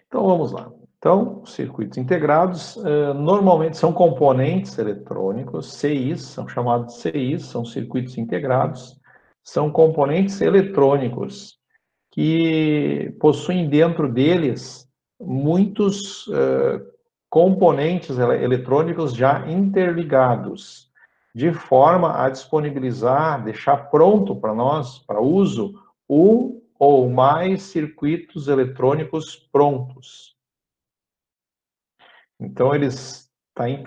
Então, vamos lá. Então, circuitos integrados normalmente são componentes eletrônicos, CIs, são chamados de CIs, são circuitos integrados, são componentes eletrônicos que possuem dentro deles muitos componentes eletrônicos já interligados, de forma a disponibilizar, deixar pronto para nós, para uso, um ou mais circuitos eletrônicos prontos. Então, eles,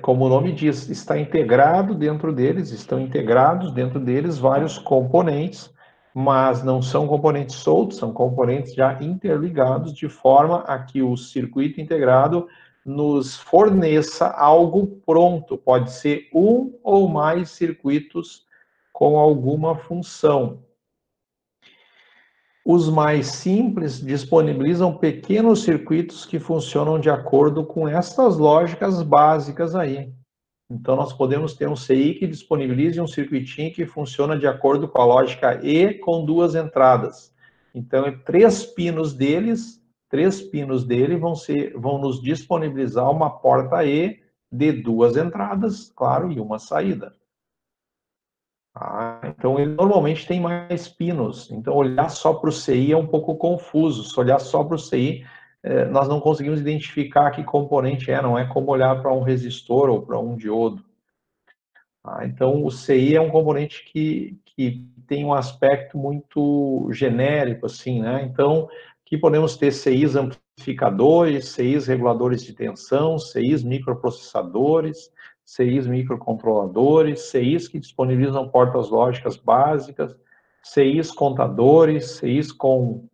como o nome diz, está integrado dentro deles, estão integrados dentro deles vários componentes, mas não são componentes soltos, são componentes já interligados, de forma a que o circuito integrado nos forneça algo pronto. Pode ser um ou mais circuitos com alguma função. Os mais simples disponibilizam pequenos circuitos que funcionam de acordo com estas lógicas básicas aí. Então, nós podemos ter um CI que disponibilize um circuitinho que funciona de acordo com a lógica E com duas entradas. Então, três pinos dele vão nos disponibilizar uma porta E de duas entradas, claro, e uma saída. Então, ele normalmente tem mais pinos. Então, olhar só para o CI é um pouco confuso. Se olhar só para o CI, nós não conseguimos identificar que componente é. Não é como olhar para um resistor ou para um diodo. Então, o CI é um componente que tem um aspecto muito genérico, assim, né? Então, aqui podemos ter CIs amplificadores, CIs reguladores de tensão, CIs microprocessadores, CIs microcontroladores, CIs que disponibilizam portas lógicas básicas, CIs contadores, CIs com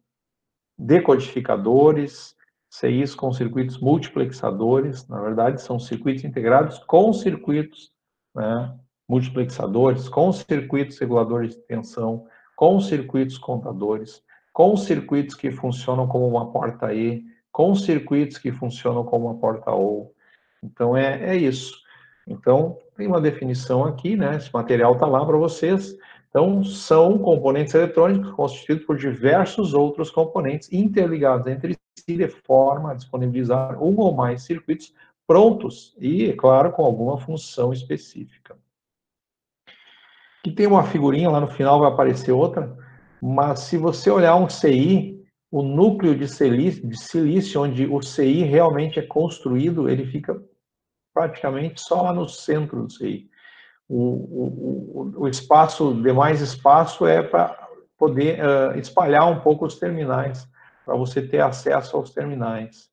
decodificadores, CIs com circuitos multiplexadores. Na verdade, são circuitos integrados com circuitos, né, multiplexadores, com circuitos reguladores de tensão, com circuitos contadores, com circuitos que funcionam como uma porta E, com circuitos que funcionam como uma porta OU. Então, é isso. Então, tem uma definição aqui, né? Esse material está lá para vocês. Então, são componentes eletrônicos constituídos por diversos outros componentes interligados entre si de forma a disponibilizar um ou mais circuitos prontos e, é claro, com alguma função específica. Aqui tem uma figurinha, lá no final vai aparecer outra, mas se você olhar um CI, o núcleo de silício, onde o CI realmente é construído, ele fica praticamente só lá no centro do CI. O espaço, demais espaço é para poder espalhar um pouco os terminais, para você ter acesso aos terminais.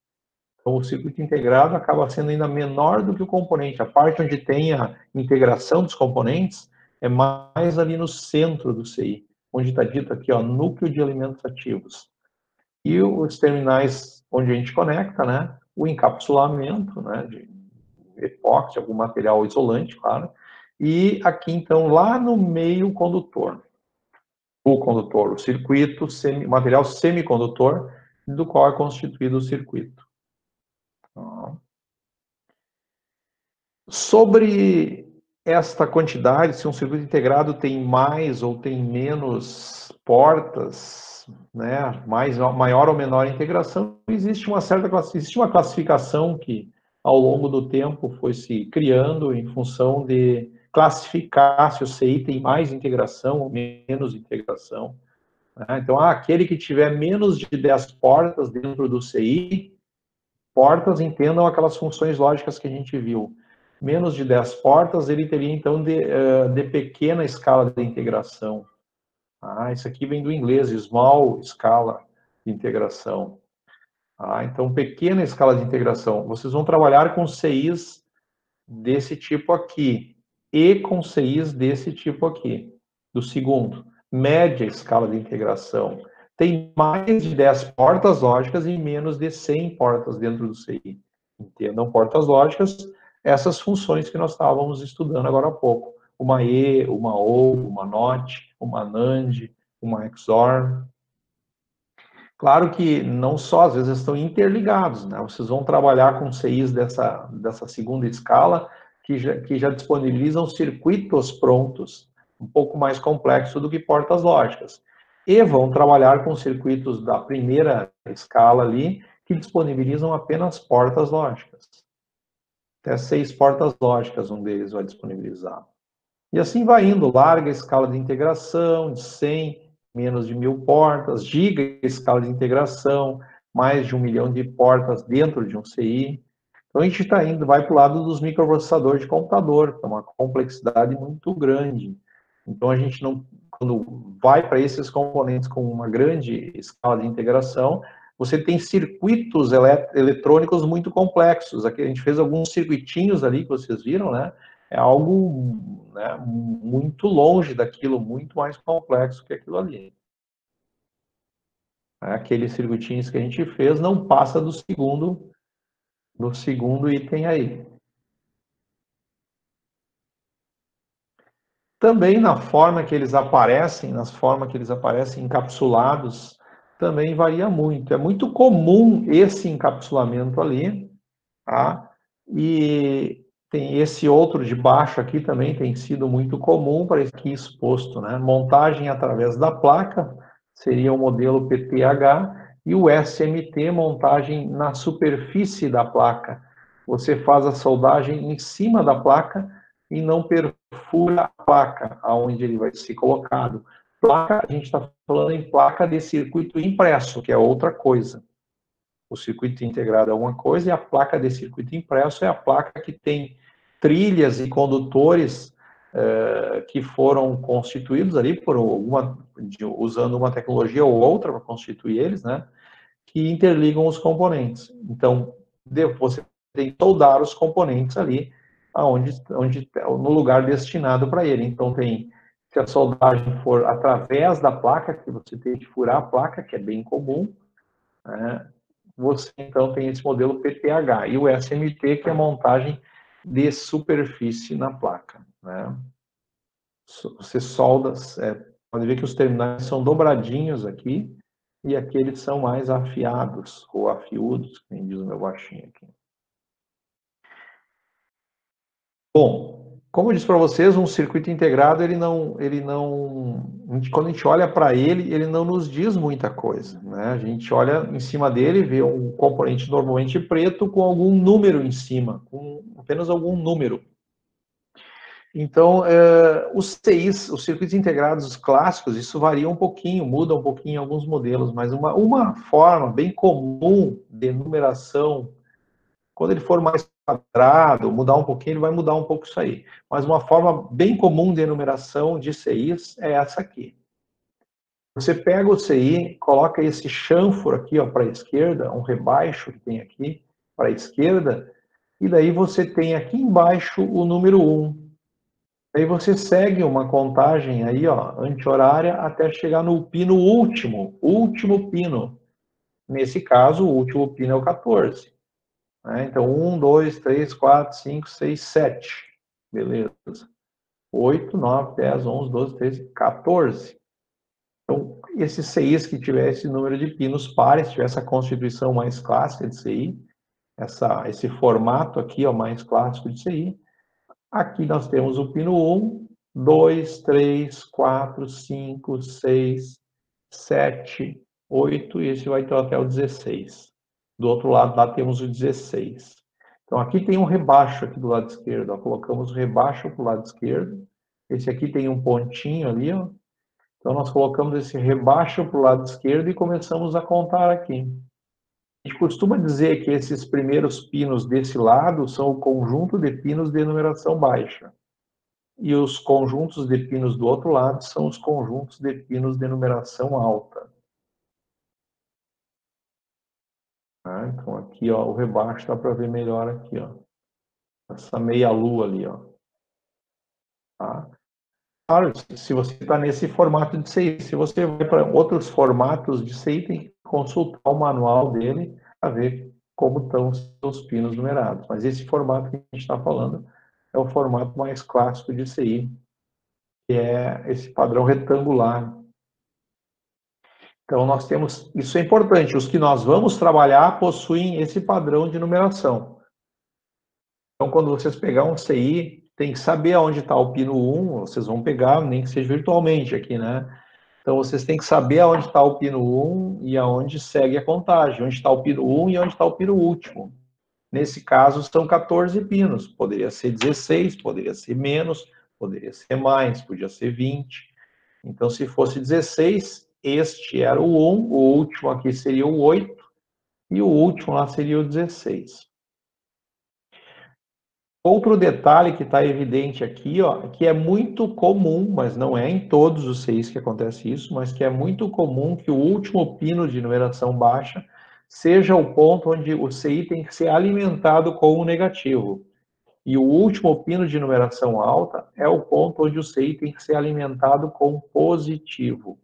Então, o circuito integrado acaba sendo ainda menor do que o componente. A parte onde tem a integração dos componentes é mais ali no centro do CI, onde está dito aqui, ó, núcleo de elementos ativos. E os terminais onde a gente conecta, né, o encapsulamento, né, de epóxi, algum material isolante, claro. E aqui, então, lá no meio, o condutor, o circuito, material semicondutor, do qual é constituído o circuito. Sobre esta quantidade, se um circuito integrado tem mais ou tem menos portas, né, maior ou menor integração, existe uma classificação que, ao longo do tempo, foi se criando em função de classificar se o CI tem mais integração ou menos integração. Né? Então, aquele que tiver menos de 10 portas dentro do CI, portas entendam aquelas funções lógicas que a gente viu. Menos de 10 portas, ele teria, então, de pequena escala de integração. Isso aqui vem do inglês, small escala de integração. Então, pequena escala de integração. Vocês vão trabalhar com CIs desse tipo aqui e com CIs desse tipo aqui, do segundo. Média escala de integração. Tem mais de 10 portas lógicas e menos de 100 portas dentro do CI. Entendam portas lógicas, essas funções que nós estávamos estudando agora há pouco. Uma E, uma OU, uma NOT, uma NAND, uma XOR. Claro que não só, às vezes estão interligados, né? Vocês vão trabalhar com CIs dessa segunda escala, que já disponibilizam circuitos prontos, um pouco mais complexo do que portas lógicas. E vão trabalhar com circuitos da primeira escala ali, que disponibilizam apenas portas lógicas. Até 6 portas lógicas um deles vai disponibilizar. E assim vai indo, larga escala de integração, de 100, menos de 1000 portas, giga escala de integração, mais de 1 milhão de portas dentro de um CI. Então a gente está indo, vai para o lado dos microprocessadores de computador, que é uma complexidade muito grande. Então a gente não, quando vai para esses componentes com uma grande escala de integração, você tem circuitos eletrônicos muito complexos. Aqui a gente fez alguns circuitinhos ali que vocês viram, né? É algo, né, muito longe daquilo, muito mais complexo que aquilo ali. Aqueles circuitinhos que a gente fez não passa do segundo item aí. Também na forma que eles aparecem, nas formas que eles aparecem encapsulados, também varia muito. É muito comum esse encapsulamento ali, tá? E tem esse outro de baixo aqui também tem sido muito comum para esse aqui exposto, né? Montagem através da placa, seria o modelo PTH, e o SMT, montagem na superfície da placa. Você faz a soldagem em cima da placa e não perfura a placa, aonde ele vai ser colocado. Placa, a gente está falando em placa de circuito impresso, que é outra coisa. O circuito integrado é uma coisa e a placa de circuito impresso é a placa que tem trilhas e condutores que foram constituídos ali por usando uma tecnologia ou outra para constituir eles, né? Que interligam os componentes. Então, você tem que soldar os componentes ali no lugar destinado para ele. Então, se a soldagem for através da placa, que você tem que furar a placa, que é bem comum, né? Você então tem esse modelo PTH e o SMT, que é a montagem de superfície na placa, né? Você solda, pode ver que os terminais são dobradinhos aqui, e aqueles são mais afiados, ou afiudos, como diz o meu baixinho aqui. Bom, como eu disse para vocês, um circuito integrado, quando a gente olha para ele não nos diz muita coisa, né? A gente olha em cima dele, vê um componente normalmente preto com algum número em cima, com apenas algum número. Então, os CIs, os circuitos integrados clássicos, isso varia um pouquinho, muda um pouquinho em alguns modelos, mas uma forma bem comum de numeração, quando ele for mais quadrado, mudar um pouquinho, ele vai mudar um pouco isso aí. Mas uma forma bem comum de enumeração de CIs é essa aqui. Você pega o CI, coloca esse chanfro aqui para a esquerda, um rebaixo que tem aqui para a esquerda, e daí você tem aqui embaixo o número 1. Aí você segue uma contagem aí, anti-horária, até chegar no pino último pino. Nesse caso, o último pino é o 14. Né? Então, 1, 2, 3, 4, 5, 6, 7. Beleza. 8, 9, 10, 11, 12, 13, 14. Então, esses CIs que tiver esse número de pinos pares, tiver essa constituição mais clássica de CI, esse formato aqui, mais clássico de CI, aqui nós temos o pino 1, 2, 3, 4, 5, 6, 7, 8, e esse vai ter até o 16. Do outro lado, lá temos o 16. Então, aqui tem um rebaixo aqui do lado esquerdo. Colocamos o rebaixo para o lado esquerdo. Esse aqui tem um pontinho ali. Então, nós colocamos esse rebaixo para o lado esquerdo e começamos a contar aqui. A gente costuma dizer que esses primeiros pinos desse lado são o conjunto de pinos de numeração baixa. E os conjuntos de pinos do outro lado são os conjuntos de pinos de numeração alta. Tá? Então, aqui, o rebaixo dá para ver melhor aqui, essa meia lua ali, Tá? Claro, se você está nesse formato de CI, se você vai para outros formatos de CI, tem que consultar o manual dele para ver como estão os seus pinos numerados. Mas esse formato que a gente está falando é o formato mais clássico de CI, que é esse padrão retangular. Então, nós temos, isso é importante, os que nós vamos trabalhar possuem esse padrão de numeração. Então, quando vocês pegar um CI, tem que saber onde está o pino 1, vocês vão pegar, nem que seja virtualmente aqui, né? Então, vocês têm que saber aonde está o pino 1 e aonde segue a contagem, onde está o pino 1 e onde está o pino último. Nesse caso, são 14 pinos. Poderia ser 16, poderia ser menos, poderia ser mais, podia ser 20. Então, se fosse 16, este era o 1, o último aqui seria o 8, e o último lá seria o 16. Outro detalhe que está evidente aqui, ó, que é muito comum, mas não é em todos os CIs que acontece isso, mas que é muito comum que o último pino de numeração baixa seja o ponto onde o CI tem que ser alimentado com o negativo. E o último pino de numeração alta é o ponto onde o CI tem que ser alimentado com positivo.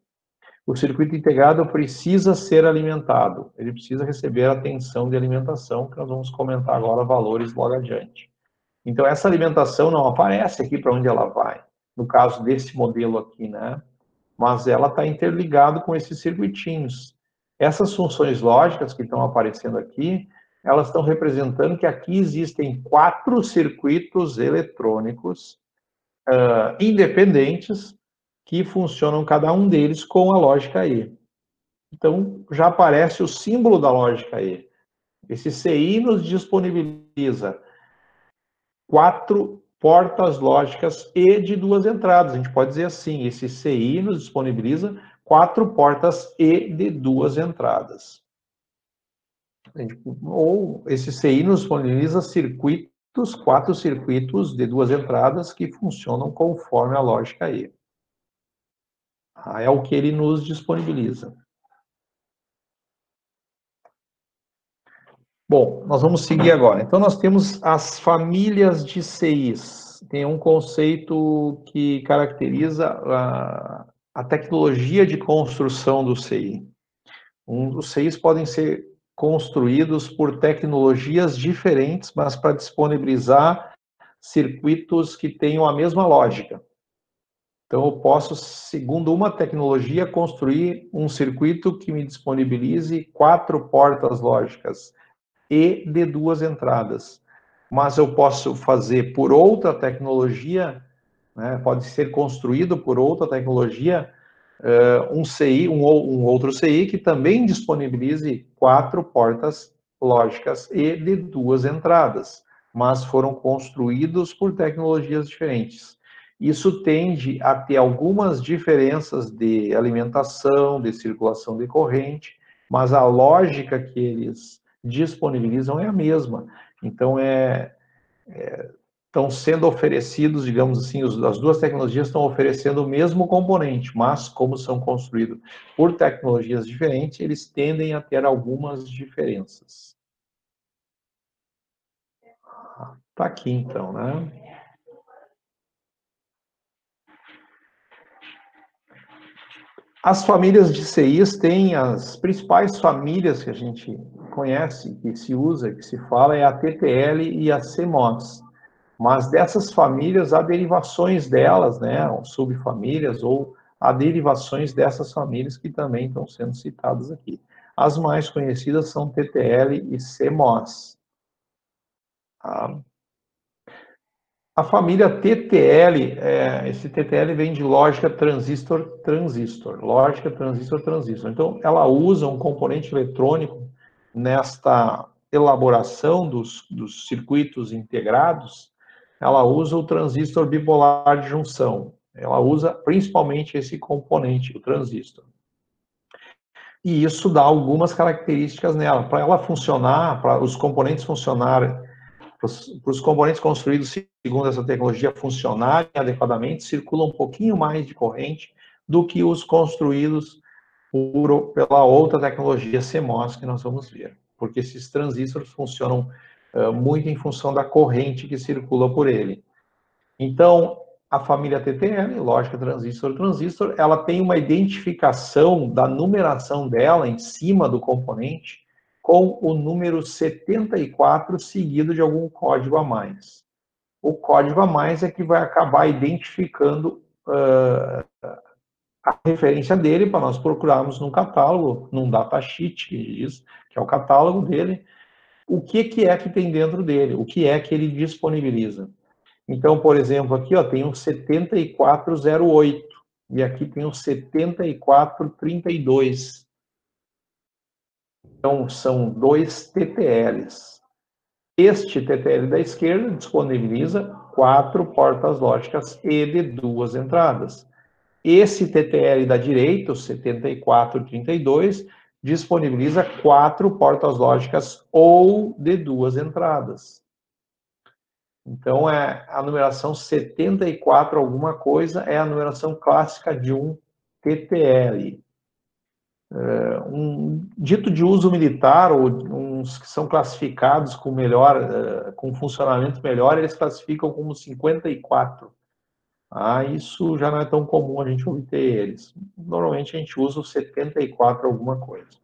O circuito integrado precisa ser alimentado, ele precisa receber a tensão de alimentação, que nós vamos comentar agora valores logo adiante. Então, essa alimentação não aparece aqui para onde ela vai, no caso desse modelo aqui, né? Mas ela está interligada com esses circuitinhos. Essas funções lógicas que estão aparecendo aqui, elas estão representando que aqui existem 4 circuitos eletrônicos independentes que funcionam cada um deles com a lógica E. Então, já aparece o símbolo da lógica E. Esse CI nos disponibiliza 4 portas lógicas E de 2 entradas. A gente pode dizer assim, esse CI nos disponibiliza 4 portas E de 2 entradas. Ou esse CI nos disponibiliza circuitos, 4 circuitos de 2 entradas que funcionam conforme a lógica E. É o que ele nos disponibiliza. Bom, nós vamos seguir agora. Então, nós temos as famílias de CIs. Tem um conceito que caracteriza a tecnologia de construção do CI. Os CIs podem ser construídos por tecnologias diferentes, mas para disponibilizar circuitos que tenham a mesma lógica. Então, eu posso, segundo uma tecnologia, construir um circuito que me disponibilize 4 portas lógicas E de 2 entradas. Mas eu posso fazer por outra tecnologia, né, pode ser construído por outra tecnologia, um CI, um outro CI que também disponibilize 4 portas lógicas E de 2 entradas, mas foram construídos por tecnologias diferentes. Isso tende a ter algumas diferenças de alimentação, de circulação de corrente, mas a lógica que eles disponibilizam é a mesma. Então, estão sendo oferecidos, digamos assim, as duas tecnologias estão oferecendo o mesmo componente, mas como são construídos por tecnologias diferentes, eles tendem a ter algumas diferenças. Tá aqui, então, né? As famílias de CIs têm as principais famílias que a gente conhece, que se usa, que se fala, é a TTL e a CMOS. Mas dessas famílias, há derivações delas, né, ou subfamílias, ou há derivações dessas famílias que também estão sendo citadas aqui. As mais conhecidas são TTL e CMOS. Tá? A família TTL, esse TTL vem de lógica transistor-transistor, lógica transistor-transistor. Então, ela usa um componente eletrônico nesta elaboração dos circuitos integrados, ela usa o transistor bipolar de junção. Ela usa principalmente esse componente, o transistor. E isso dá algumas características nela. Para ela funcionar, para os componentes funcionarem, para os componentes construídos segundo essa tecnologia funcionarem adequadamente, circula um pouquinho mais de corrente do que os construídos pela outra tecnologia CMOS que nós vamos ver. Porque esses transistores funcionam muito em função da corrente que circula por ele. Então, a família TTL, lógica transistor-transistor, ela tem uma identificação da numeração dela em cima do componente com o número 74 seguido de algum código a mais. O código a mais é que vai acabar identificando a referência dele para nós procurarmos num catálogo, num datasheet, que é o catálogo dele, o que é que tem dentro dele, o que é que ele disponibiliza. Então, por exemplo, aqui ó, tem um 7408. e aqui tem o 7432. Então, são 2 TTLs. Este TTL da esquerda disponibiliza 4 portas lógicas e de 2 entradas. Esse TTL da direita, o 7432, disponibiliza 4 portas lógicas ou de 2 entradas. Então, a numeração 74 alguma coisa é a numeração clássica de um TTL. Um dito de uso militar, ou uns que são classificados com melhor, com funcionamento melhor, eles classificam como 54. Isso já não é tão comum a gente obter eles. Normalmente a gente usa o 74 alguma coisa.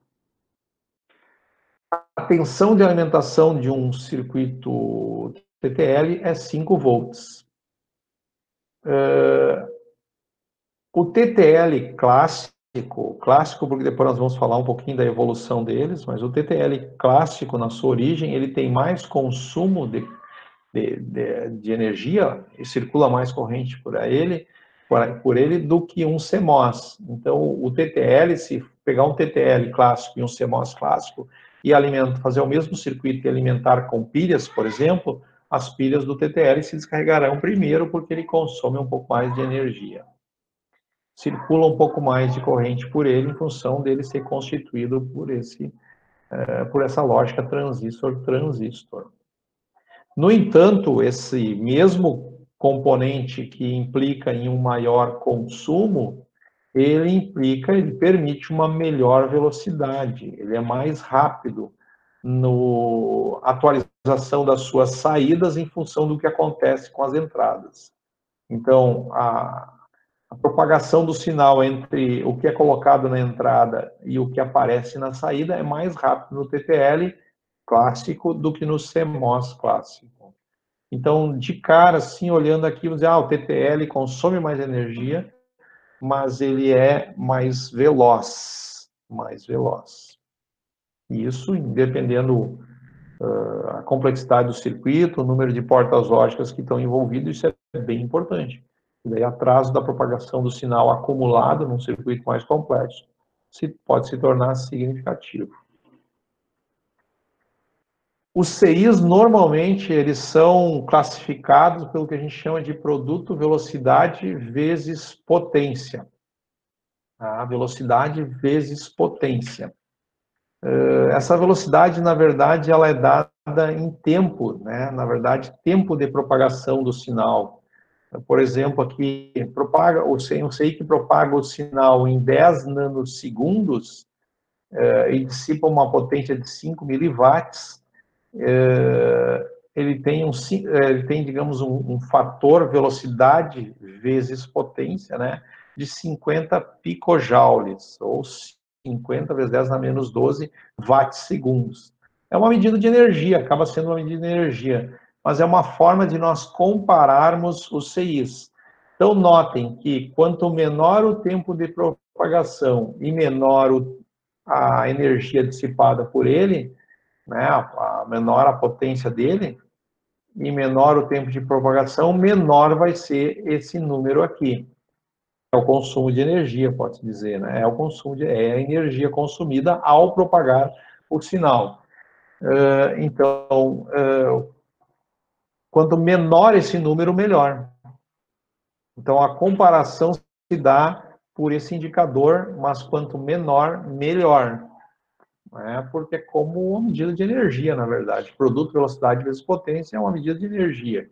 A tensão de alimentação de um circuito TTL é 5 volts. O TTL clássico porque depois nós vamos falar um pouquinho da evolução deles, mas o TTL clássico, na sua origem, ele tem mais consumo de energia, e circula mais corrente por ele do que um CMOS. Então, o TTL, se pegar um TTL clássico e um CMOS clássico e fazer o mesmo circuito e alimentar com pilhas, por exemplo, as pilhas do TTL se descarregarão primeiro porque ele consome um pouco mais de energia. Circula um pouco mais de corrente por ele em função dele ser constituído por essa lógica transistor-transistor. No entanto, esse mesmo componente que implica em um maior consumo, ele permite uma melhor velocidade, ele é mais rápido na atualização das suas saídas em função do que acontece com as entradas. Então, a propagação do sinal entre o que é colocado na entrada e o que aparece na saída é mais rápido no TTL clássico do que no CMOS clássico. Então, de cara, assim, olhando aqui, vamos dizer, o TTL consome mais energia, mas ele é mais veloz. Isso, dependendo a complexidade do circuito, o número de portas lógicas que estão envolvidos, isso é bem importante. E daí, atraso da propagação do sinal acumulado num circuito mais complexo pode se tornar significativo. Os CIs, normalmente, eles são classificados pelo que a gente chama de produto velocidade vezes potência. A velocidade vezes potência. Essa velocidade, na verdade, ela é dada em tempo, né? Na verdade, tempo de propagação do sinal. Por exemplo, aqui, um CI que propaga o sinal em 10 nanosegundos e dissipa uma potência de 5 miliwatts, ele tem, digamos, um fator velocidade vezes potência, né, de 50 picojoules, ou 50 vezes 10 na menos 12 watts-segundos. É uma medida de energia, acaba sendo uma medida de energia, mas é uma forma de nós compararmos os CIs. Então, notem que quanto menor o tempo de propagação e menor a energia dissipada por ele, né, a menor a potência dele, e menor o tempo de propagação, menor vai ser esse número aqui. É o consumo de energia, pode-se dizer, né? É a energia consumida ao propagar o sinal. Então, quanto menor esse número, melhor. Então, a comparação se dá por esse indicador, mas quanto menor, melhor. Porque é como uma medida de energia, na verdade. Produto, velocidade vezes potência é uma medida de energia.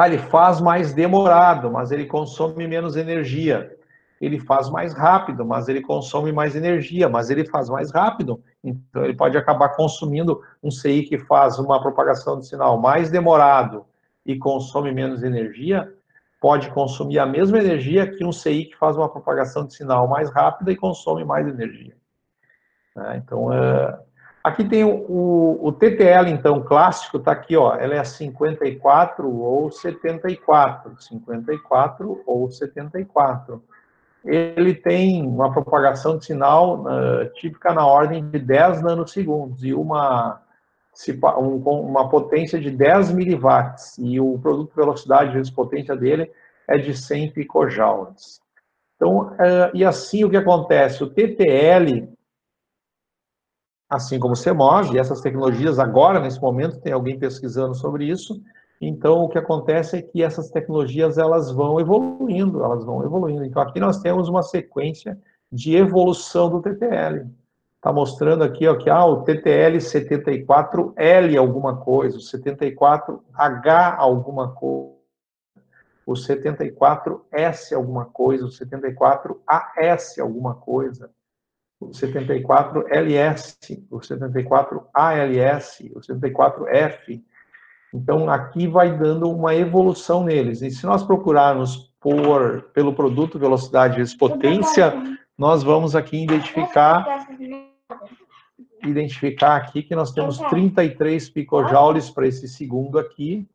Ele faz mais demorado, mas ele consome menos energia. Ele faz mais rápido, mas ele consome mais energia, mas ele faz mais rápido. Então, ele pode acabar consumindo um CI que faz uma propagação de sinal mais demorado e consome menos energia, pode consumir a mesma energia que um CI que faz uma propagação de sinal mais rápida e consome mais energia. Então, aqui tem o TTL, então, clássico, está aqui, ó, ela é 54 ou 74. 54 ou 74. Ele tem uma propagação de sinal típica na ordem de 10 nanosegundos e uma potência de 10 miliwatts. E o produto velocidade vezes potência dele é de 100 picojoules. Então, e assim o que acontece? O TTL, assim como o CMOS, e essas tecnologias agora, nesse momento, tem alguém pesquisando sobre isso, então o que acontece é que essas tecnologias elas vão evoluindo, Então aqui nós temos uma sequência de evolução do TTL. Está mostrando aqui ó, que o TTL 74L alguma coisa, o 74H alguma coisa, o 74S alguma coisa, o 74AS alguma coisa, o 74LS, o 74ALS, o 74F. Então, aqui vai dando uma evolução neles. E se nós procurarmos pelo produto velocidade vezes potência, nós vamos aqui identificar aqui que nós temos 33 picojoules para esse segundo aqui,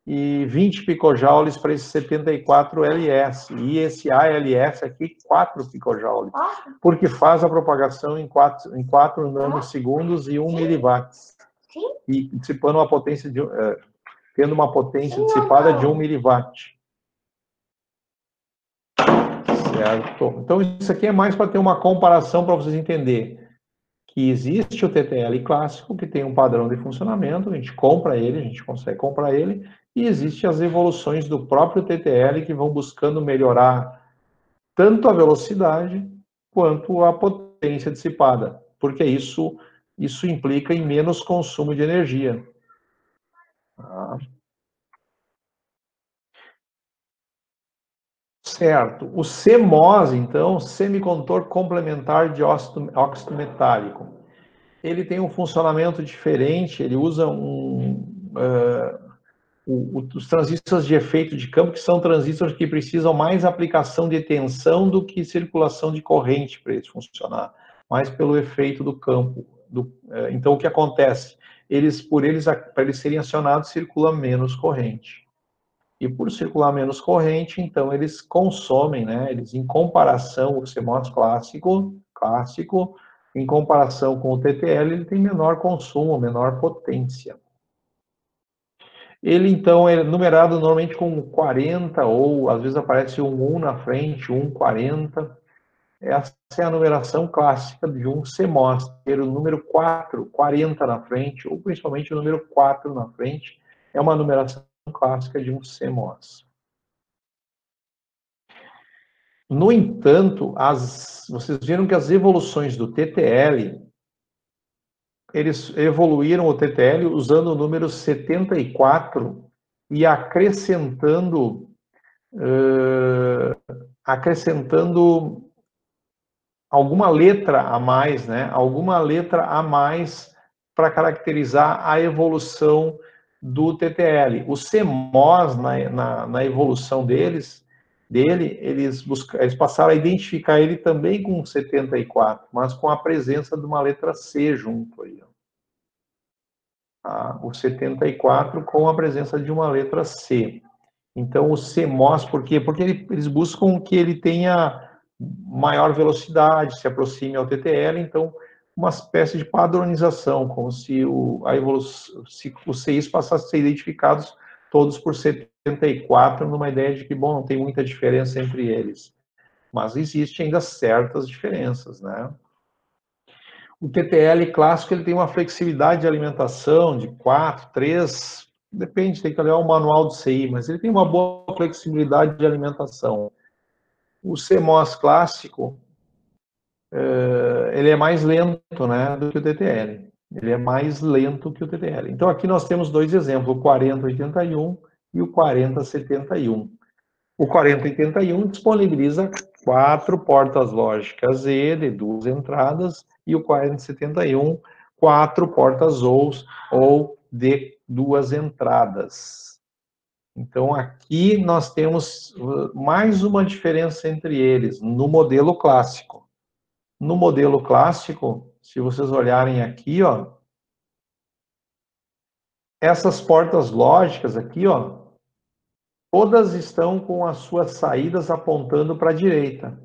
e 20 picojoules para esse 74LS. E esse ALS aqui, 4 picojoules, porque faz a propagação em 4 nanosegundos e 1 miliwatts. E dissipando uma potência tendo uma potência dissipada de 1 miliwatt. Certo? Então, isso aqui é mais para ter uma comparação para vocês entenderem que existe o TTL clássico, que tem um padrão de funcionamento, a gente compra ele, a gente consegue comprar ele, e existem as evoluções do próprio TTL que vão buscando melhorar tanto a velocidade quanto a potência dissipada, porque isso implica em menos consumo de energia. Certo. O CMOS, então, semicondutor complementar de óxido metálico. Ele tem um funcionamento diferente, ele usa os transistores de efeito de campo, que são transistores que precisam mais aplicação de tensão do que circulação de corrente para eles funcionar, mais pelo efeito do campo. Então, o que acontece? Para eles serem acionados, circula menos corrente. E por circular menos corrente, então, eles consomem, né? Eles, em comparação, o CMOS clássico, em comparação com o TTL, ele tem menor consumo, menor potência. Ele, então, é numerado normalmente com 40, ou às vezes aparece um 1 na frente, 40. Essa é a numeração clássica de um CMOS, ter o número 40 na frente, ou principalmente o número 4 na frente, é uma numeração clássica de um CMOS. No entanto, vocês viram que as evoluções do TTL, eles evoluíram o TTL usando o número 74 e acrescentando alguma letra a mais, né? Alguma letra a mais para caracterizar a evolução do TTL. O CMOS, na evolução eles passaram a identificar ele também com 74, mas com a presença de uma letra C junto aí. O 74 com a presença de uma letra C. Então, o CMOS, por quê? Porque eles buscam que ele tenha maior velocidade, se aproxime ao TTL, então, uma espécie de padronização, como se os CIs passassem a ser identificados todos por 74, numa ideia de que, bom, não tem muita diferença entre eles. Mas existem ainda certas diferenças, né? O TTL clássico, ele tem uma flexibilidade de alimentação de 4, 3, depende, tem que olhar o manual do CI, mas ele tem uma boa flexibilidade de alimentação. O CMOS clássico, ele é mais lento, né, do que o TTL. Ele é mais lento que o TTL. Então, aqui nós temos dois exemplos, o 4081 e o 4071. O 4081 disponibiliza 4 portas lógicas E de 2 entradas e o 4071, 4 portas ou de 2 entradas. Então, aqui nós temos mais uma diferença entre eles, no modelo clássico. No modelo clássico, se vocês olharem aqui, ó, essas portas lógicas aqui, ó, todas estão com as suas saídas apontando para a direita.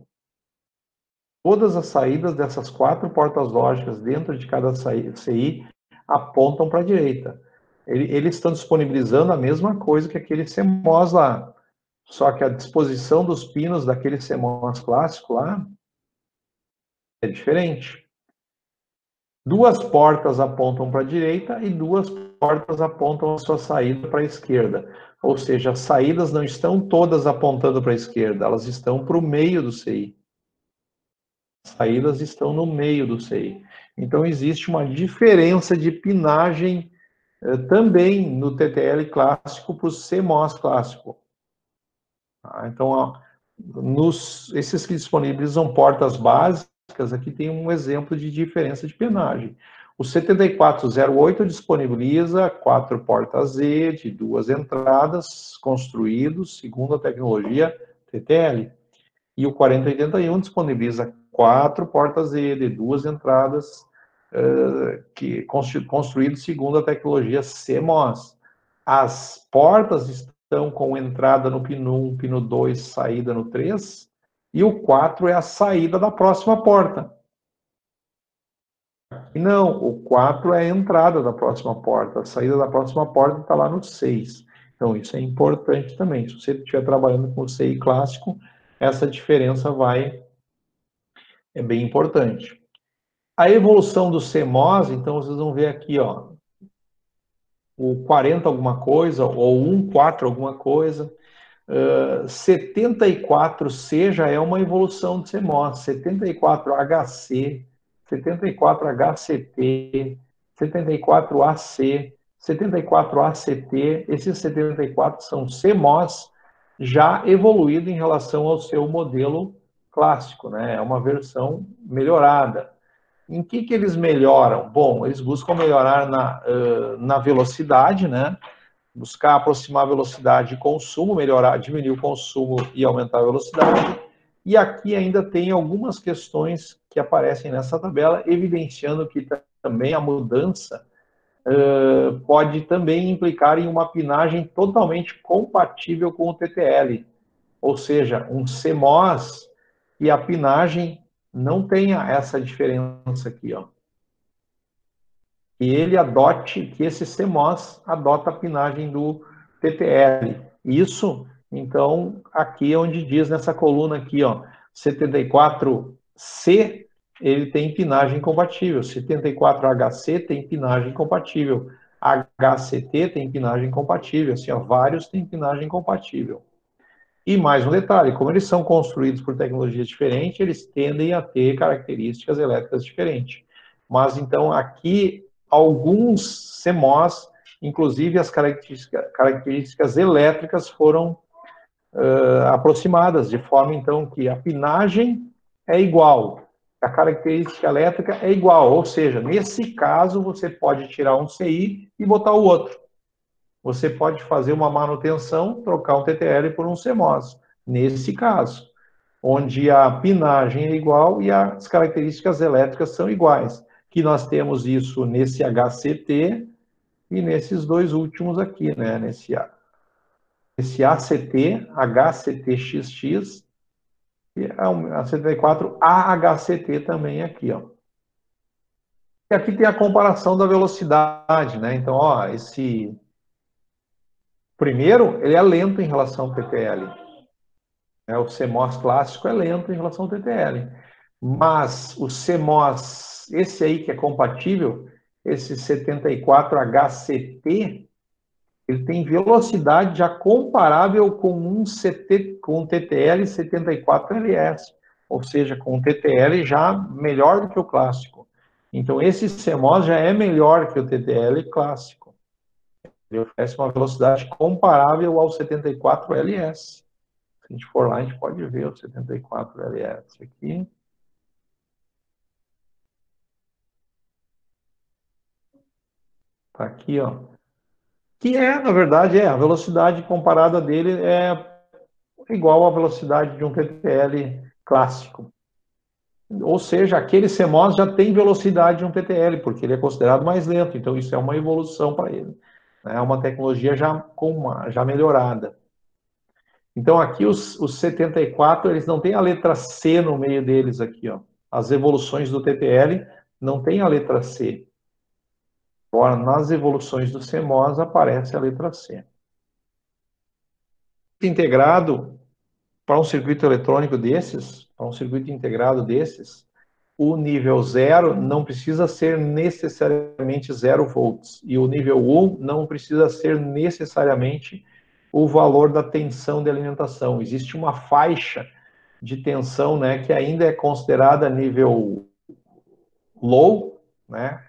Todas as saídas dessas 4 portas lógicas dentro de cada CI apontam para a direita. Eles estão disponibilizando a mesma coisa que aquele CMOS lá. Só que a disposição dos pinos daquele CMOS clássico lá é diferente. Duas portas apontam para a direita e duas portas apontam a sua saída para a esquerda. Ou seja, as saídas não estão todas apontando para a esquerda, elas estão para o meio do CI. As saídas estão no meio do CI. Então, existe uma diferença de pinagem também no TTL clássico para o CMOS clássico. Então, esses que disponibilizam portas básicas, aqui tem um exemplo de diferença de pinagem. O 7408 disponibiliza 4 portas Z de 2 entradas, construídos segundo a tecnologia TTL. E o 4081 disponibiliza 4 portas Z de 2 entradas, construídos segundo a tecnologia CMOS. As portas estão com entrada no pino 1, pino 2, saída no 3, e o 4 é a saída da próxima porta. E não, o 4 é a entrada da próxima porta, a saída da próxima porta está lá no 6. Então, isso é importante também. Se você estiver trabalhando com o CI clássico, essa diferença é bem importante. A evolução do CMOS, então, vocês vão ver aqui, ó, o 40 alguma coisa, ou 1,4 alguma coisa. 74C já é uma evolução de CMOS, 74HC, 74HCT, 74AC, 74ACT, esses 74 são CMOS já evoluído em relação ao seu modelo clássico, né? É uma versão melhorada. Em que eles melhoram? Bom, eles buscam melhorar na velocidade, né? Buscar aproximar a velocidade de consumo, melhorar, diminuir o consumo e aumentar a velocidade. E aqui ainda tem algumas questões que aparecem nessa tabela, evidenciando que também a mudança pode também implicar em uma pinagem totalmente compatível com o TTL, ou seja, um CMOS e a pinagem não tenha essa diferença aqui, ó. E ele adote, que esse CMOS adota a pinagem do TTL. Isso, então, aqui é onde diz nessa coluna aqui, ó, 74C, ele tem pinagem compatível, 74HC tem pinagem compatível, HCT tem pinagem compatível, assim, ó, vários têm pinagem compatível. E mais um detalhe, como eles são construídos por tecnologias diferentes, eles tendem a ter características elétricas diferentes. Mas, então, aqui, alguns CMOS, inclusive as características elétricas foram aproximadas, de forma, então, que a pinagem é igual, a característica elétrica é igual, ou seja, nesse caso, você pode tirar um CI e botar o outro. Você pode fazer uma manutenção, trocar um TTL por um CMOS, nesse caso, onde a pinagem é igual e as características elétricas são iguais, que nós temos isso nesse HCT e nesses dois últimos aqui, né? Nesse ACT, HCTXX e a 74 AHCT também aqui, ó. E aqui tem a comparação da velocidade, né? Então, ó, esse primeiro, ele é lento em relação ao TTL. O CMOS clássico é lento em relação ao TTL. Mas o CMOS, esse aí que é compatível, esse 74HCT, ele tem velocidade já comparável com um TTL 74LS, ou seja, com um TTL já melhor do que o clássico. Então, esse CMOS já é melhor que o TTL clássico. Ele oferece uma velocidade comparável ao 74LS. Se a gente for lá, a gente pode ver o 74LS aqui. Tá aqui, ó. Que na verdade, a velocidade comparada dele é igual à velocidade de um TTL clássico. Ou seja, aquele CMOS já tem velocidade de um TTL, porque ele é considerado mais lento. Então, isso é uma evolução para ele. É uma tecnologia já melhorada. Então, aqui os 74, eles não têm a letra C no meio deles aqui, ó. As evoluções do TTL não tem a letra C. Agora, nas evoluções do CMOS aparece a letra C. integrado, para um circuito eletrônico desses, para um circuito integrado desses, o nível 0 não precisa ser necessariamente 0 volts, e o nível 1 não precisa ser necessariamente o valor da tensão de alimentação. Existe uma faixa de tensão, né, que ainda é considerada nível low, né,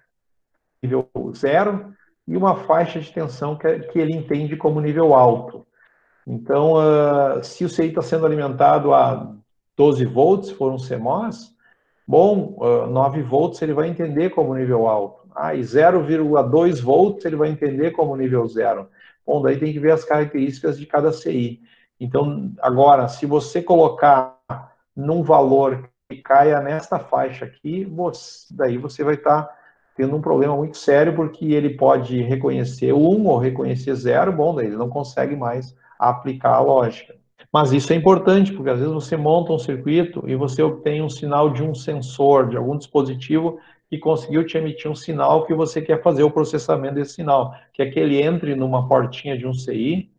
nível 0, e uma faixa de tensão que ele entende como nível alto. Então, se o CI está sendo alimentado a 12 volts, for um CMOS, bom, 9 volts ele vai entender como nível alto. E 0,2 volts ele vai entender como nível 0. Bom, daí tem que ver as características de cada CI. Então, agora, se você colocar num valor que caia nessa faixa aqui, daí você vai estar tendo um problema muito sério, porque ele pode reconhecer 1 ou reconhecer 0, bom, daí ele não consegue mais aplicar a lógica. Mas isso é importante, porque às vezes você monta um circuito e você obtém um sinal de um sensor, de algum dispositivo que conseguiu te emitir um sinal que você quer fazer o processamento desse sinal, que é que ele entre numa portinha de um CI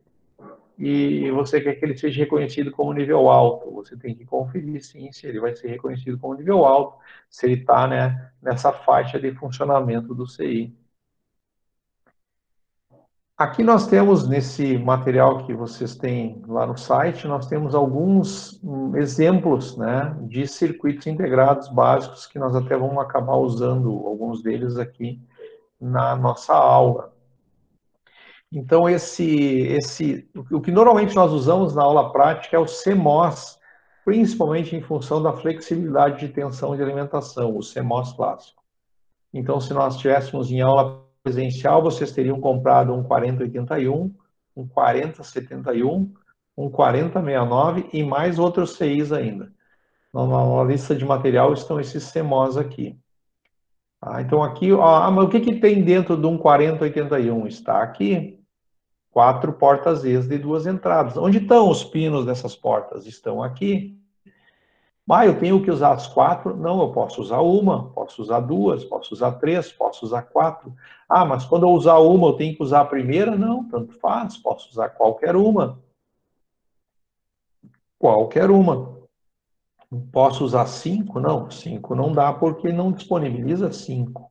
e você quer que ele seja reconhecido como nível alto. Você tem que conferir, sim, se ele vai ser reconhecido como nível alto, se ele está, né, nessa faixa de funcionamento do CI. Aqui nós temos, nesse material que vocês têm lá no site, nós temos alguns exemplos, né, de circuitos integrados básicos que nós até vamos acabar usando alguns deles aqui na nossa aula. Então, o que normalmente nós usamos na aula prática é o CMOS, principalmente em função da flexibilidade de tensão de alimentação, o CMOS clássico. Então, se nós estivéssemos em aula presencial, vocês teriam comprado um 4081, um 4071, um 4069 e mais outros CIs ainda. Na lista de material estão esses CMOS aqui. Então, aqui, mas o que tem dentro de um 4081? Está aqui. 4 portas ES de 2 entradas. Onde estão os pinos dessas portas? Estão aqui. Eu tenho que usar as 4? Não, eu posso usar uma, posso usar 2, posso usar 3, posso usar 4. Mas quando eu usar uma, eu tenho que usar a primeira? Não, tanto faz, posso usar qualquer uma. Qualquer uma. Posso usar 5? Não, 5 não dá porque não disponibiliza 5.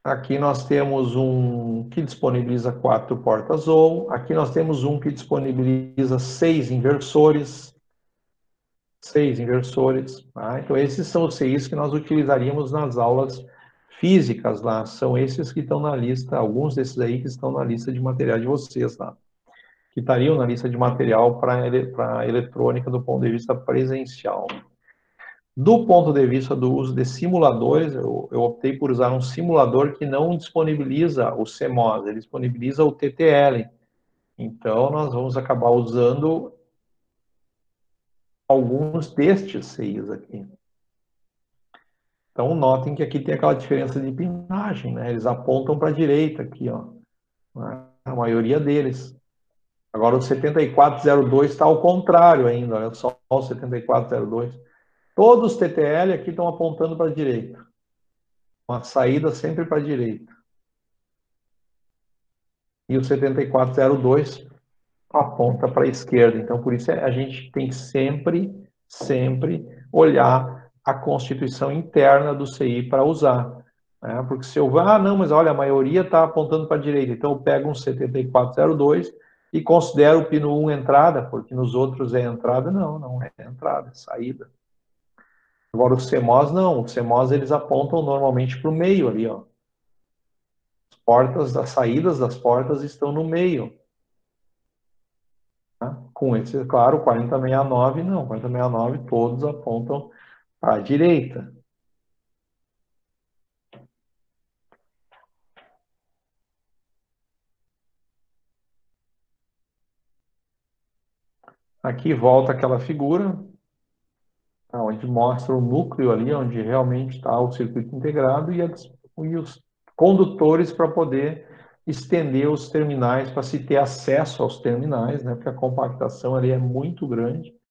Aqui nós temos um que disponibiliza 4 portas ou. Aqui nós temos um que disponibiliza 6 inversores. 6 inversores. Então, esses são os CIs que nós utilizaríamos nas aulas físicas lá. São esses que estão na lista, alguns desses aí que estão na lista de material de vocês lá. Que estariam na lista de material para eletrônica do ponto de vista presencial. Do ponto de vista do uso de simuladores, eu optei por usar um simulador que não disponibiliza o CMOS, ele disponibiliza o TTL. Então, nós vamos acabar usando alguns destes CIs aqui. Então, notem que aqui tem aquela diferença de pinagem, né? Eles apontam para a direita aqui, ó. A maioria deles. Agora, o 7402 está ao contrário ainda, olha só o 7402. Todos os TTL aqui estão apontando para a direita. Uma saída sempre para a direita. E o 7402 aponta para a esquerda. Então, por isso a gente tem que sempre olhar a constituição interna do CI para usar. Né? Porque se eu vá, não, mas olha, a maioria está apontando para a direita, então eu pego um 7402 e considero o pino 1 entrada, porque nos outros é entrada. Não é entrada, é saída. Agora o CMOS não, o CMOS eles apontam normalmente para o meio ali, ó. As saídas das portas estão no meio. Com esse, claro, 4069 não, 4069 todos apontam para a direita. Aqui volta aquela figura, onde mostra o núcleo ali, onde realmente está o circuito integrado e os condutores para poder estender os terminais, para se ter acesso aos terminais, né, porque a compactação ali é muito grande.